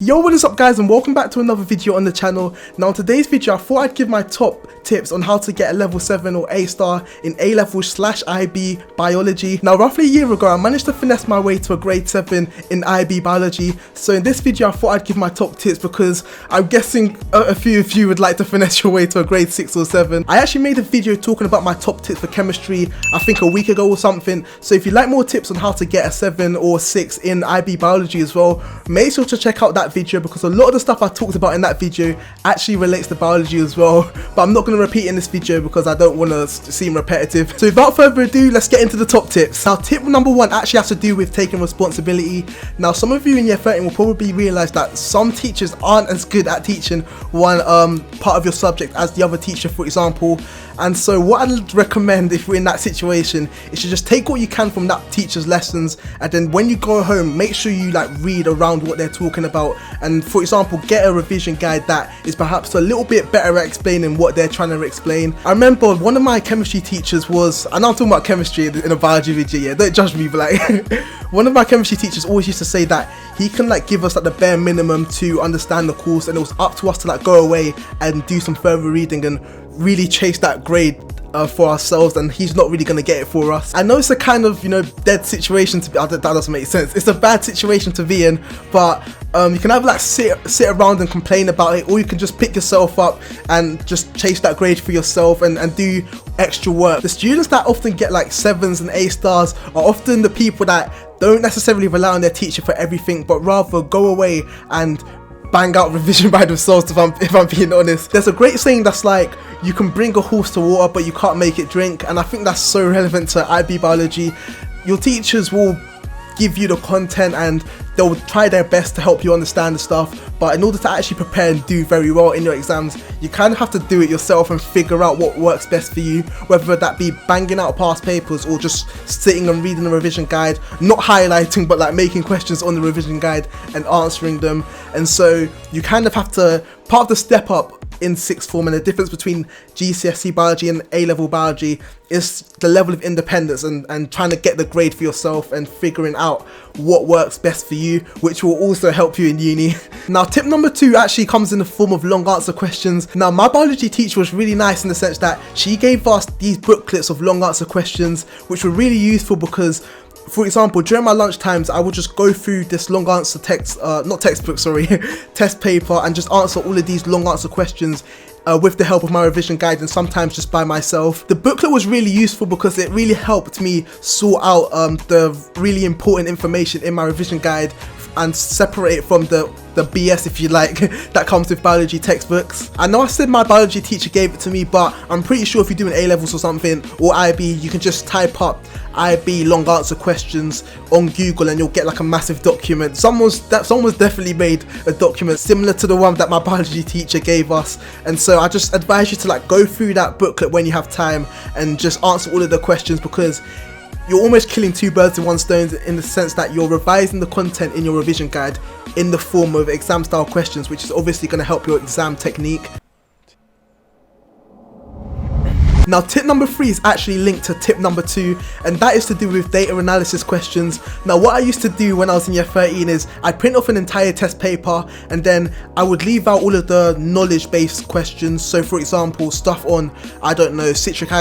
Yo, what is up guys, and welcome back to another video on the channel. Now in today's video I thought I'd give my top tips on how to get a level 7 or A star in A-level/IB biology. Now roughly a year ago I managed to finesse my way to a grade 7 in IB biology, so in this video I thought I'd give my top tips because I'm guessing a few of you would like to finesse your way to a grade 6 or 7. I actually made a video talking about my top tips for chemistry I think a week ago or something, so if you like more tips on how to get a 7 or 6 in IB biology as well, make sure to check out that video because a lot of the stuff I talked about in that video actually relates to biology as well, but I'm not going to repeat in this video because I don't want to seem repetitive. So without further ado, let's get into the top tips. Now tip number 1 actually has to do with taking responsibility. Now some of you in year 13 will probably realise that some teachers aren't as good at teaching one part of your subject as the other teacher, for example. And so what I'd recommend if you're in that situation is to just take what you can from that teacher's lessons, and then when you go home make sure you read around what they're talking about, and for example get a revision guide that is perhaps a little bit better at explaining what they're trying to explain. I remember one of my chemistry teachers was, and I'm talking about chemistry in a biology video, yeah, don't judge me, but one of my chemistry teachers always used to say that he can give us the bare minimum to understand the course, and it was up to us to go away and do some further reading and really chase that grade for ourselves, and he's not really going to get it for us. I know it's a kind of dead situation to be, that doesn't make sense, it's a bad situation to be in, but you can either sit around and complain about it, or you can just pick yourself up and just chase that grade for yourself and do extra work. The students that often get 7s and A stars are often the people that don't necessarily rely on their teacher for everything, but rather go away and bang out revision by themselves, if I'm being honest. There's a great saying that's you can bring a horse to water but you can't make it drink, and I think that's so relevant to IB biology. Your teachers will give you the content and they'll try their best to help you understand the stuff, but in order to actually prepare and do very well in your exams, you kind of have to do it yourself and figure out what works best for you, whether that be banging out past papers or just sitting and reading the revision guide, not highlighting but making questions on the revision guide and answering them. And so you kind of have to, part of the step up in sixth form and the difference between GCSE biology and A-level biology is the level of independence and trying to get the grade for yourself and figuring out what works best for you, which will also help you in uni. Now tip number 2 actually comes in the form of long answer questions. Now my biology teacher was really nice in the sense that she gave us these booklets of long answer questions which were really useful because, for example, during my lunch times I would just go through this long answer text, not textbook, sorry, test paper, and just answer all of these long answer questions with the help of my revision guide and sometimes just by myself. The booklet was really useful because it really helped me sort out the really important information in my revision guide and separate it from the BS, if you like, that comes with biology textbooks. I know I said my biology teacher gave it to me, but I'm pretty sure if you're doing A-levels or something or IB, you can just type up IB long answer questions on Google and you'll get a massive document. Someone's definitely made a document similar to the one that my biology teacher gave us, and so I just advise you to go through that booklet when you have time and just answer all of the questions, because you're almost killing 2 birds with 1 stone in the sense that you're revising the content in your revision guide in the form of exam style questions, which is obviously going to help your exam technique. Now tip number 3 is actually linked to tip number 2, and that is to do with data analysis questions. Now what I used to do when I was in year 13 is I'd print off an entire test paper and then I would leave out all of the knowledge based questions. So for example, stuff on, I don't know, citric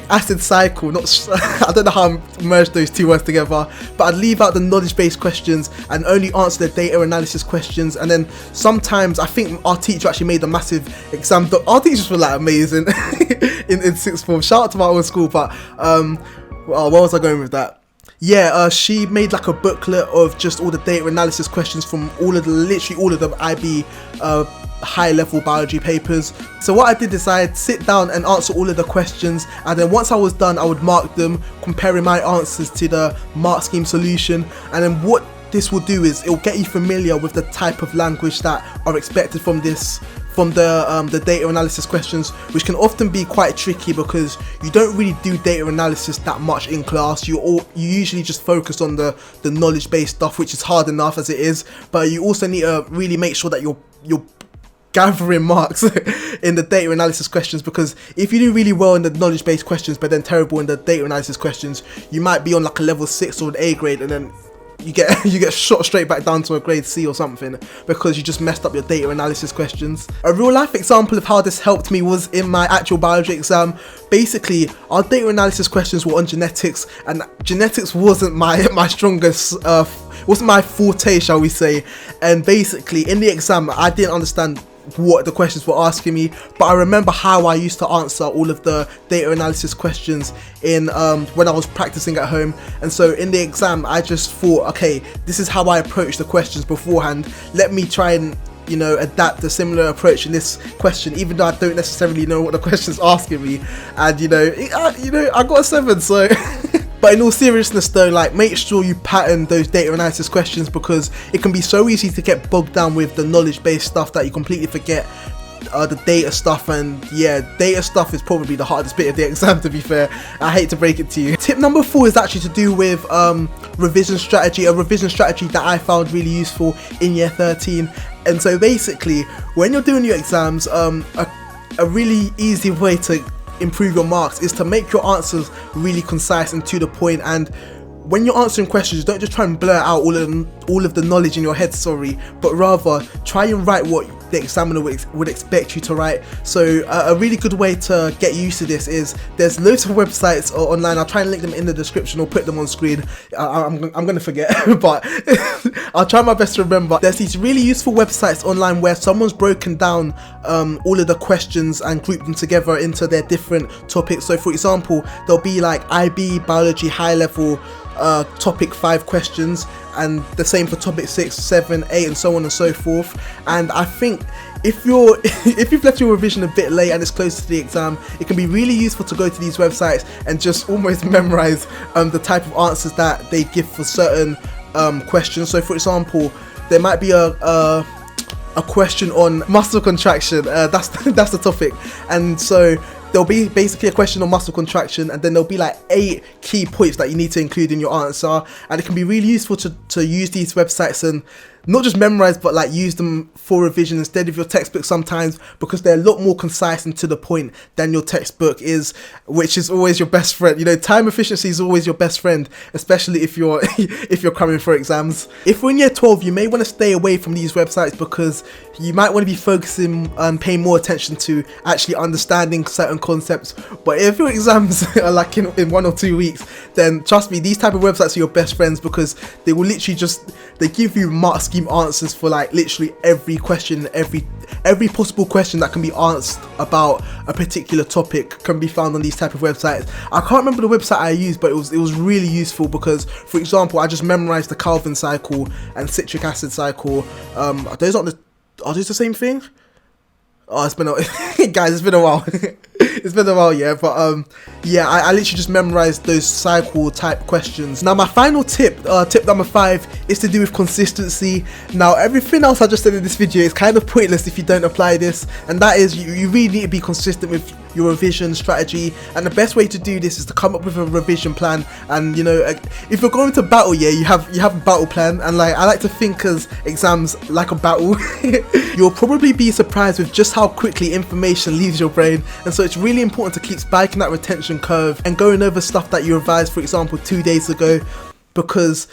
acid cycle, I don't know how I merged those 2 words together, but I'd leave out the knowledge based questions and only answer the data analysis questions. And then sometimes I think our teacher actually made a massive exam our teachers were amazing in sixth form. Shout out to my old school, but where was I going with that? Yeah, she made a booklet of just all the data analysis questions from literally all of the IB high level biology papers. So what I did is I'd sit down and answer all of the questions, and then once I was done I would mark them, comparing my answers to the mark scheme solution. And then what this will do is it will get you familiar with the type of language that are expected from the data analysis questions, which can often be quite tricky because you don't really do data analysis that much in class. You usually just focus on the knowledge based stuff, which is hard enough as it is, but you also need to really make sure that you're gathering marks in the data analysis questions, because if you do really well in the knowledge based questions but then terrible in the data analysis questions, you might be on a level 6 or an A grade, and then you get you get shot straight back down to a grade C or something because you just messed up your data analysis questions. A real life example of how this helped me was in my actual biology exam. Basically, our data analysis questions were on genetics, and genetics wasn't my strongest, wasn't my forte, shall we say. And basically, in the exam, I didn't understand what the questions were asking me, but I remember how I used to answer all of the data analysis questions in when I was practicing at home. And so in the exam, I just thought, okay, this is how I approach the questions beforehand. Let me try and, you know, adapt a similar approach in this question, even though I don't necessarily know what the question's asking me. And you know, I got a 7, so but in all seriousness though, like, make sure you pattern those data analysis questions, because it can be so easy to get bogged down with the knowledge based stuff that you completely forget the data stuff. And yeah, data stuff is probably the hardest bit of the exam, to be fair. I hate to break it to you. Tip number 4 is actually to do with revision strategy, a revision strategy that I found really useful in year 13. And so basically, when you're doing your exams, a really easy way to improve your marks is to make your answers really concise and to the point. And when you're answering questions, don't just try and blur out all of the knowledge in your head, but rather try and write what the examiner would expect you to write. So a really good way to get used to this is, there's loads of websites online. I'll try and link them in the description or put them on screen. I'm gonna forget, but I'll try my best to remember. There's these really useful websites online where someone's broken down all of the questions and grouped them together into their different topics. So for example, there'll be like IB biology high level topic 5 questions, and the same for topic 6, 7, 8, and so on and so forth. And I think if you've left your revision a bit late and it's close to the exam, it can be really useful to go to these websites and just almost memorize the type of answers that they give for certain questions. So for example, there might be a question on muscle contraction, that's the topic, and so there'll be basically a question on muscle contraction, and then there'll be like 8 key points that you need to include in your answer. And it can be really useful to use these websites and not just memorize, but like use them for revision instead of your textbook sometimes, because they're a lot more concise and to the point than your textbook is, which is always your best friend. You know, time efficiency is always your best friend, especially if you're if you're coming for exams. If we're in year 12, you may want to stay away from these websites, because you might want to be focusing and paying more attention to actually understanding certain concepts. But if your exams are like in 1 or 2 weeks, then trust me, these type of websites are your best friends, because they will literally they give you mark scheme answers for like literally every question, every possible question that can be asked about a particular topic can be found on these type of websites. I can't remember the website I used, but it was really useful, because for example, I just memorized the Calvin cycle and citric acid cycle. Are those the same thing? Oh, it's been guys, it's been a while. It's been a while, yeah, but yeah, I literally just memorized those cycle type questions. Now my final tip, tip number 5, is to do with consistency. Now everything else I just said in this video is kind of pointless if you don't apply this, and that is you really need to be consistent with your revision strategy. And the best way to do this is to come up with a revision plan. And you know, if you're going to battle, yeah, you have a battle plan, and like I like to think as exams like a battle. You'll probably be surprised with just how quickly information leaves your brain, and so it's really important to keep spiking that retention curve and going over stuff that you revised, for example, 2 days ago, because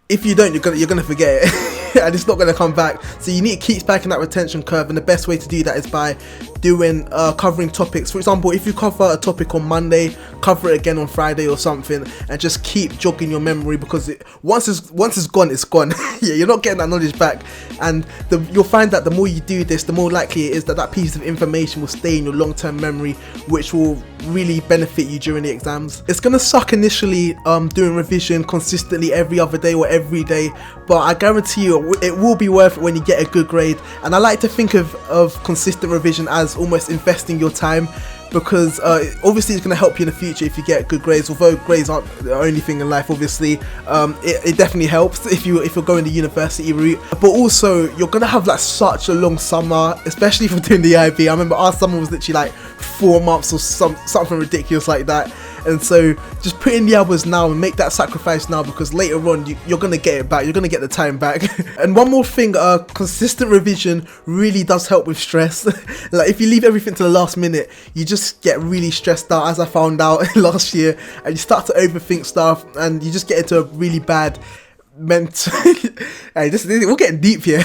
if you don't, you're gonna forget it and it's not gonna come back. So you need to keep spiking that retention curve, and the best way to do that is by doing covering topics. For example, if you cover a topic on Monday, cover it again on Friday or something, and just keep jogging your memory, because once it's gone, it's gone. Yeah, you're not getting that knowledge back. And you'll find that the more you do this, the more likely it is that piece of information will stay in your long-term memory, which will really benefit you during the exams. It's gonna suck initially doing revision consistently every other day or every day, but I guarantee you it will be worth it when you get a good grade. And I like to think of consistent revision as almost investing your time, because obviously it's going to help you in the future if you get good grades. Although grades aren't the only thing in life, obviously, it definitely helps if you're going the university route. But also, you're going to have like such a long summer, especially for doing the IB. I remember our summer was literally like 4 months or something ridiculous like that. And so just put in the hours now and make that sacrifice now, because later on you're going to get it back, you're going to get the time back. And one more thing, consistent revision really does help with stress. Like if you leave everything to the last minute, you just get really stressed out, as I found out last year, and you start to overthink stuff, and you just get into a really bad meant hey, we're getting deep here.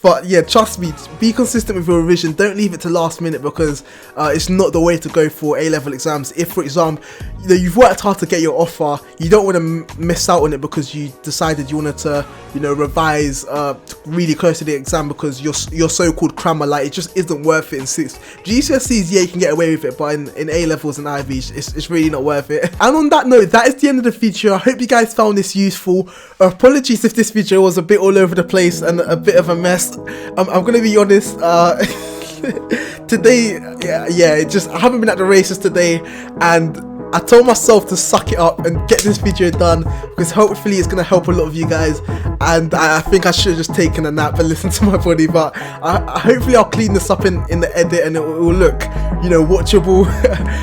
But yeah, trust me, be consistent with your revision. Don't leave it to last minute, because it's not the way to go for A-level exams. If, for example, you've worked hard to get your offer, you don't want to miss out on it because you decided you wanted to, revise really close to the exam because you're so-called crammer. Like, it just isn't worth it in GCSEs. Yeah, you can get away with it, but in A-levels and IVs, it's really not worth it. And on that note, that is the end of the video. I hope you guys found this useful. Apologies if this video was a bit all over the place and a bit of a mess. I'm gonna be honest, today, I haven't been at the races today, and I told myself to suck it up and get this video done, because hopefully it's going to help a lot of you guys, and I think I should have just taken a nap and listened to my body. But hopefully I'll clean this up in the edit and it will look, watchable.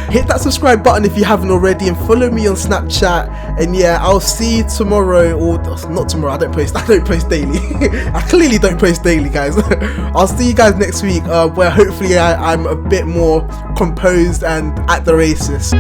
Hit that subscribe button if you haven't already, and follow me on Snapchat. And yeah, I'll see you tomorrow, or not tomorrow, I don't post daily. I clearly don't post daily, guys. I'll see you guys next week, where hopefully I'm a bit more composed and at the races.